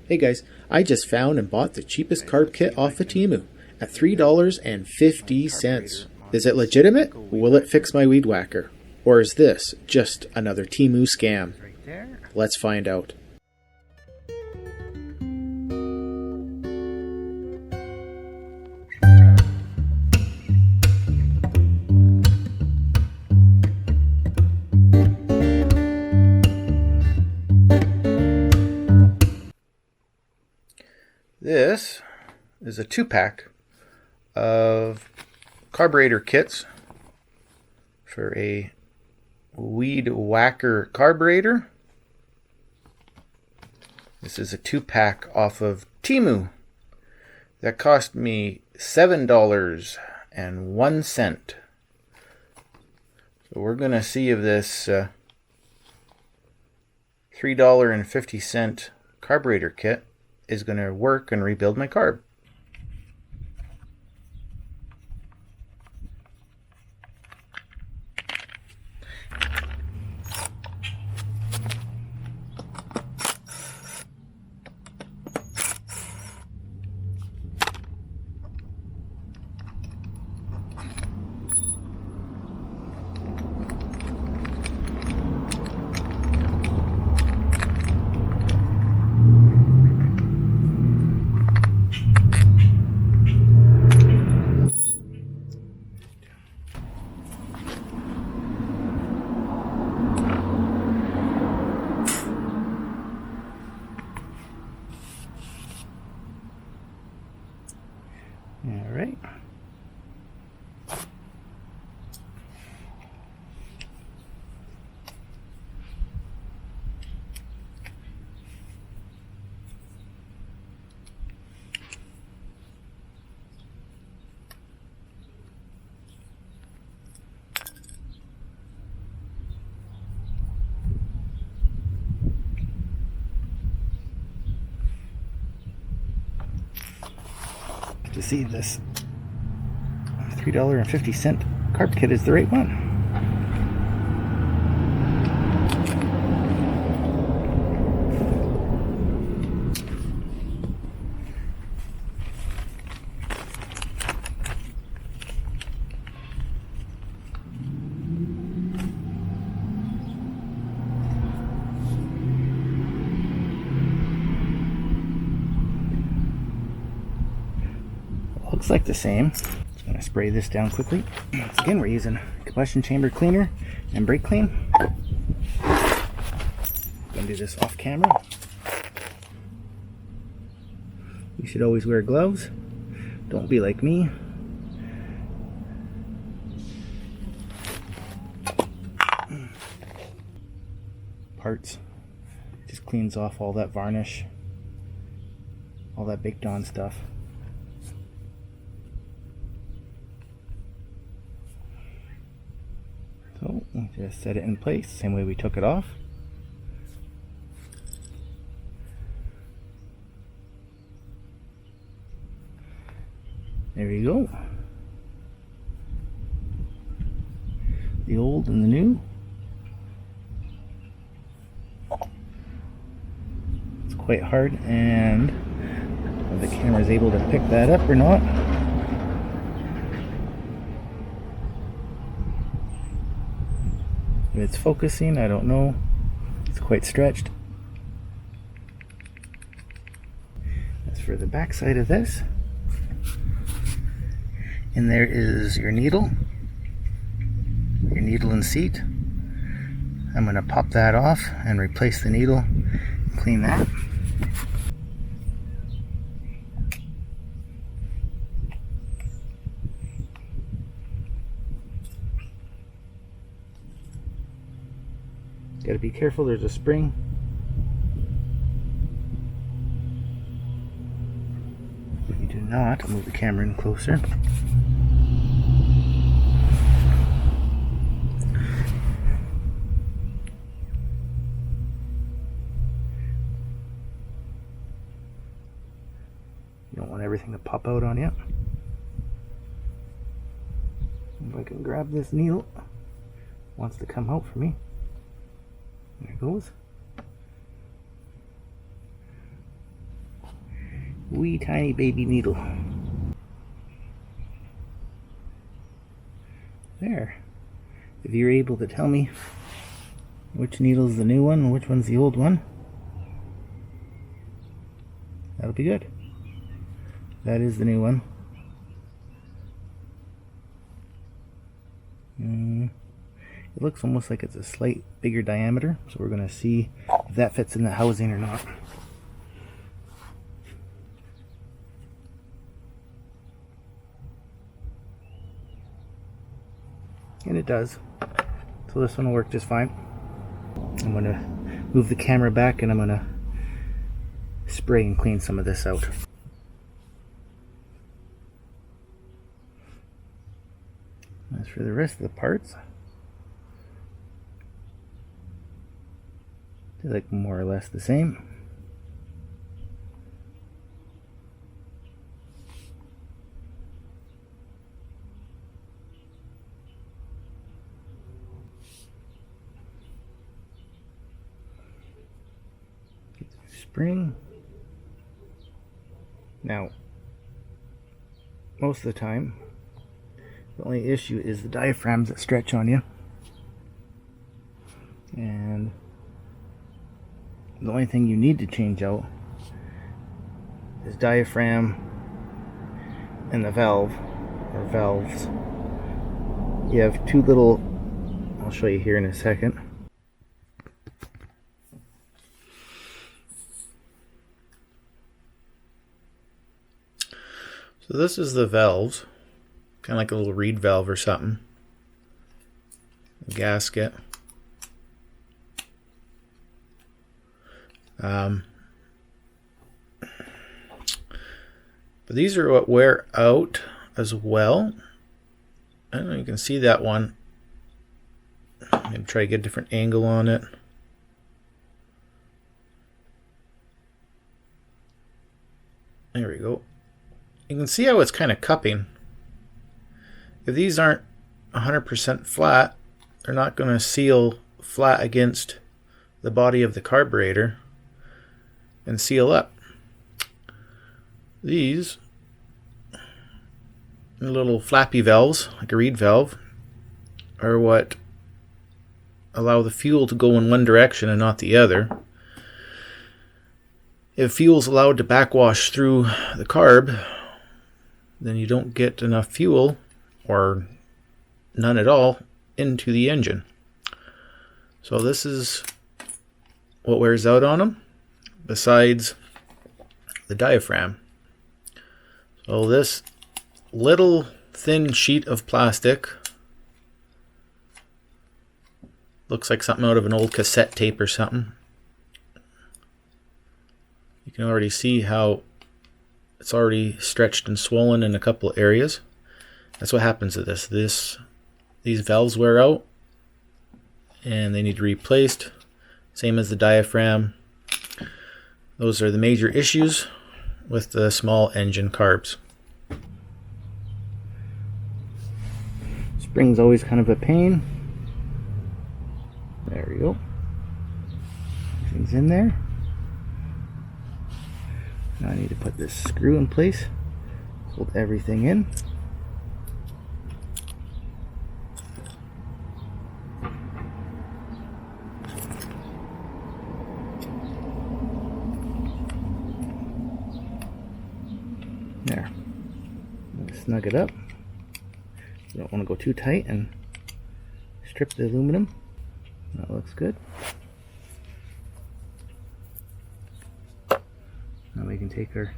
Hey guys, I just found and bought the cheapest carb kit off of TEMU at $3.50. Is it legitimate? Will it fix my weed whacker? Or is this just another TEMU scam? Let's find out. This is a 2-pack of carburetor kits for a weed whacker carburetor. This is a 2-pack off of TEMU. That cost me $7.01. So we're going to see if this $3.50 carburetor kit is going to work and rebuild my carb. All right. To see this $3.50 carb kit is the right one. Looks like the same. Just going to spray this down quickly. Once again, we're using combustion chamber cleaner and brake clean. Going to do this off camera. You should always wear gloves. Don't be like me. Parts. Just cleans off all that varnish, all that baked on stuff. So we just set it in place, same way we took it off. There you go. The old and the new. It's quite hard, and if the camera is able to pick that up or not. If it's focusing, I don't know. It's quite stretched. As for the back side of this, and there is your needle and seat. I'm going to pop that off and replace the needle, clean that. Got to be careful, there's a spring. If you do not, I'll move the camera in closer. You don't want everything to pop out on you. If I can grab this needle, it wants to come out for me. There it goes. wee tiny baby needle. There. If you're able to tell me which needle is the new one and which one's the old one, that'll be good. That is the new one. It looks almost like it's a slight bigger diameter, so we're going to see if that fits in the housing or not. And it does. So this one will work just fine. I'm going to move the camera back and I'm going to spray and clean some of this out. As for the rest of the parts, they look more or less the same. Get the spring. Now, most of the time, the only issue is the diaphragms that stretch on you. And the only thing you need to change out is diaphragm and the valve, or valves. You have two little, I'll show you here in a second. So this is the valves. Kind of like a little reed valve or something. A gasket. But these are what wear out as well. I don't know, you can see that one. I'm going to try to get a different angle on it. There we go. You can see how it's kind of cupping. If these aren't 100% flat, they're not going to seal flat against the body of the carburetor and seal up. These little flappy valves, like a reed valve, are what allow the fuel to go in one direction and not the other. If fuel's allowed to backwash through the carb, then you don't get enough fuel, or none at all, into the engine. So this is what wears out on them, besides the diaphragm. So this little thin sheet of plastic looks like something out of an old cassette tape or something. You can already see how it's already stretched and swollen in a couple of areas. That's what happens to this. These valves wear out and they need to be replaced. Same as the diaphragm. Those are the major issues with the small engine carbs. Spring's always kind of a pain. There we go. Everything's in there. Now I need to put this screw in place. Hold everything in. There. Snug it up. You don't want to go too tight and strip the aluminum. That looks good. Now we can take our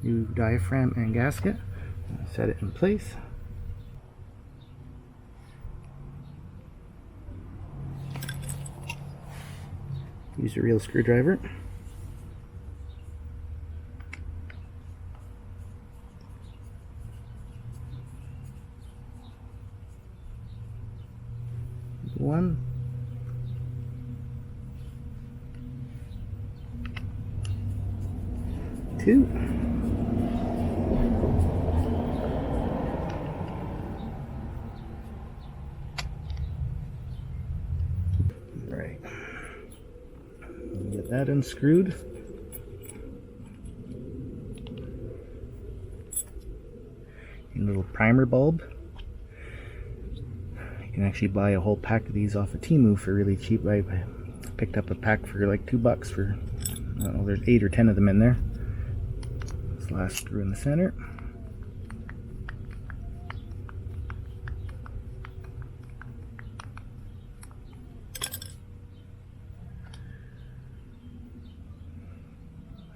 new diaphragm and gasket and set it in place. Use a real screwdriver. One. Two. All right. Get that unscrewed. little primer bulb. You can actually buy a whole pack of these off of TEMU for really cheap. I picked up a pack for like $2 for, I don't know, there's 8 or 10 of them in there. This last screw in the center.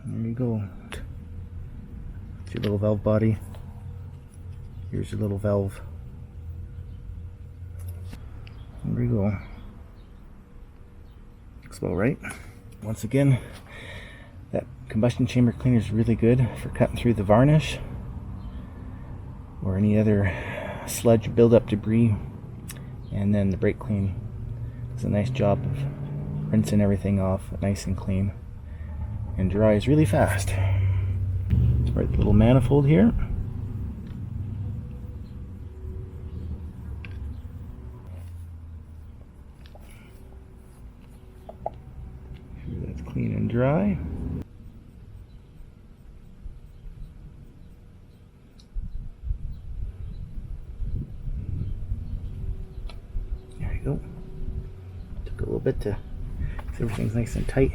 There you go. It's your little valve body. Here's your little valve. There we go. Looks about right. Once again, that combustion chamber cleaner is really good for cutting through the varnish or any other sludge buildup debris. And then the brake clean does a nice job of rinsing everything off nice and clean and dries really fast. Right, the little manifold here. Make sure that's clean and dry. There you go. Took a little bit to so everything's nice and tight.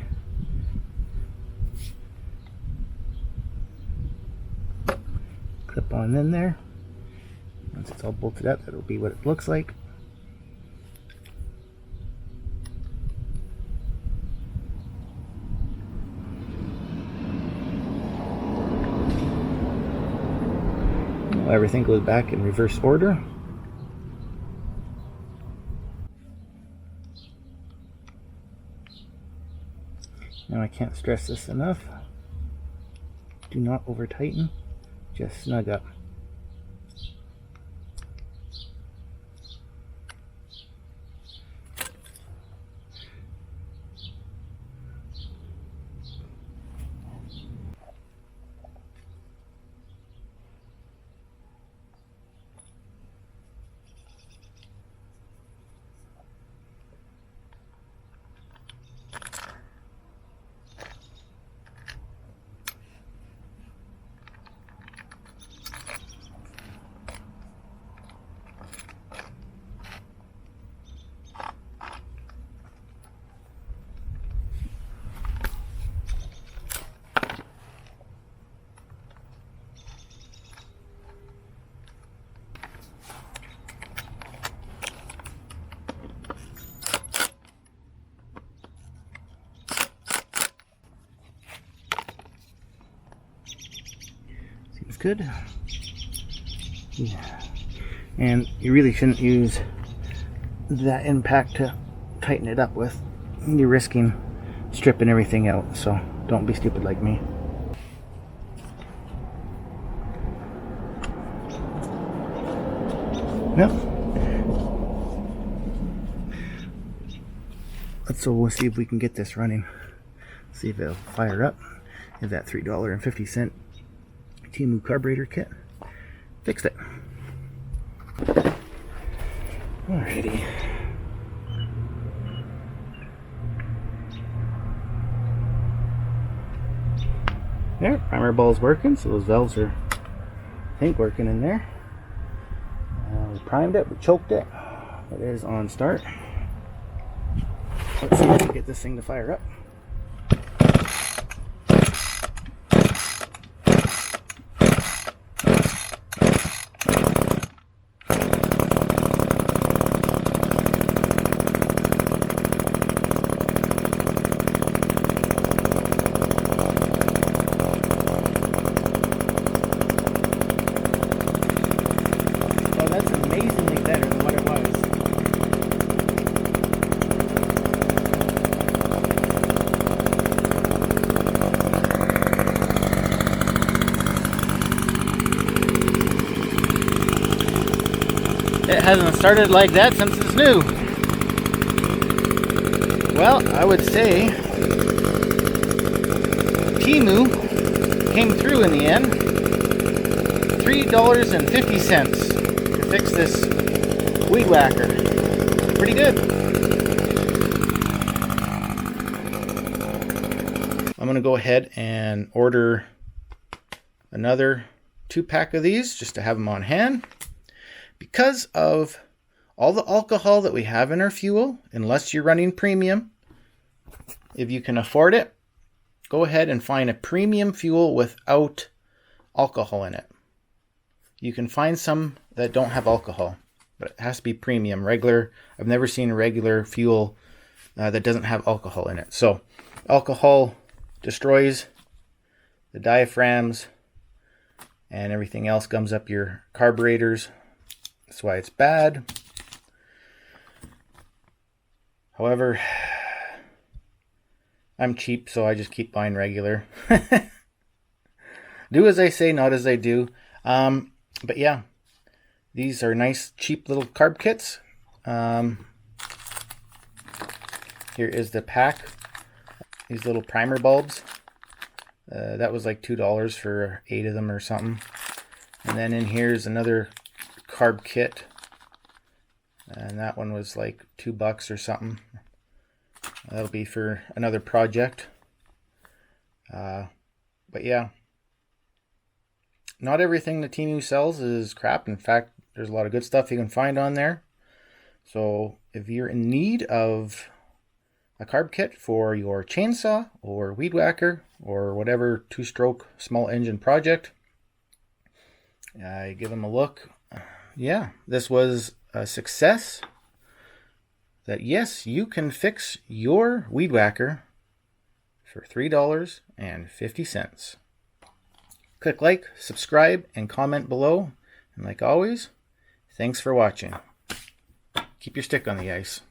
Clip on in there. Once it's all bolted up, that'll be what it looks like. Now everything goes back in reverse order. Now I can't stress this enough. Do not over tighten. Just snug up. Good. Yeah. And you really shouldn't use that impact to tighten it up with. You're risking stripping everything out, so don't be stupid like me. Yep. We'll see if we can get this running. See if it'll fire up. Have that $3.50 TEMU carburetor kit. Fixed it. Alrighty. There, primer ball's working, so those valves are, I think, working in there. We primed it, we choked it. It is on start. Let's see if we can get this thing to fire up. It hasn't started like that since it's new. Well, I would say TEMU came through in the end. $3.50 to fix this weed whacker. Pretty good. I'm going to go ahead and order another 2-pack of these just to have them on hand. Because of all the alcohol that we have in our fuel, unless you're running premium, if you can afford it, go ahead and find a premium fuel without alcohol in it. You can find some that don't have alcohol, but it has to be premium. Regular, I've never seen a regular fuel that doesn't have alcohol in it. So alcohol destroys the diaphragms and everything else, gums up your carburetors. That's why it's bad. However, I'm cheap, so I just keep buying regular. Do as I say, not as I do. But yeah, these are nice, cheap little carb kits. Here is the pack. These little primer bulbs. That was like $2 for 8 of them or something. And then in here's another carb kit. And that one was like $2 or something. That'll be for another project. But yeah, not everything that TEMU sells is crap. In fact, there's a lot of good stuff you can find on there. So if you're in need of a carb kit for your chainsaw or weed whacker or whatever 2-stroke small engine project, give them a look. Yeah, this was a success. That yes, you can fix your weed whacker for $3.50. Click like, subscribe, and comment below. And like always, thanks for watching. Keep your stick on the ice.